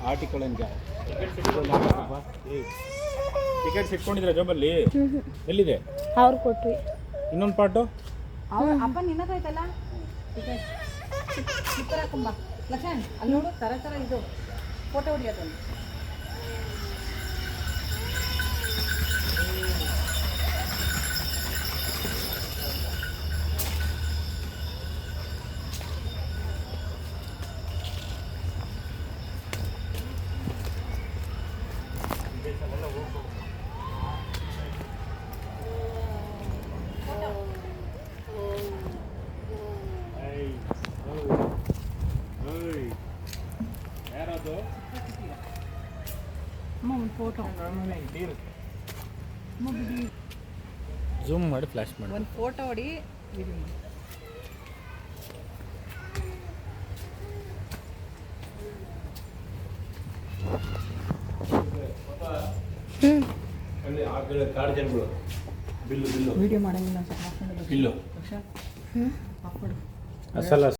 Article tickets ಇಟ್ಕೊಂಡಿದ್ರೆ ಜೋಬಲ್ಲಿ ಎಲ್ಲಿದೆ? ಅವ್ರು ಕೊಟ್ವಿ. ಇನ್ನೊಂದು ಪಾಟು ಅಪ್ಪ ನಿನ್ನದೈತಲ್ಲ ಟಿಕೆಟ್ ಸ್ಲಿಪ್ಪರ್ ಹಾಕೊಂಬ ಲಕ್ಷಣ್ ಅಲ್ಲಿ ನೋಡು ಥರ ಇದು ಫೋಟೋ ಹೊಡಿಯೋದು. ಒಂದು ಫೋಟೋ ಝೂಮ್ ಮಾಡಿ ಫ್ಲಾಶ್ ಮಾಡಿ ಒಂದು ಫೋಟೋ ಹೊಡಿ. ಬಿಲ್ಲು ವಿಡಿಯೋ ಮಾಡಂಗಿಲ್ಲ ಬಿಲ್ಲು ಅಸಲ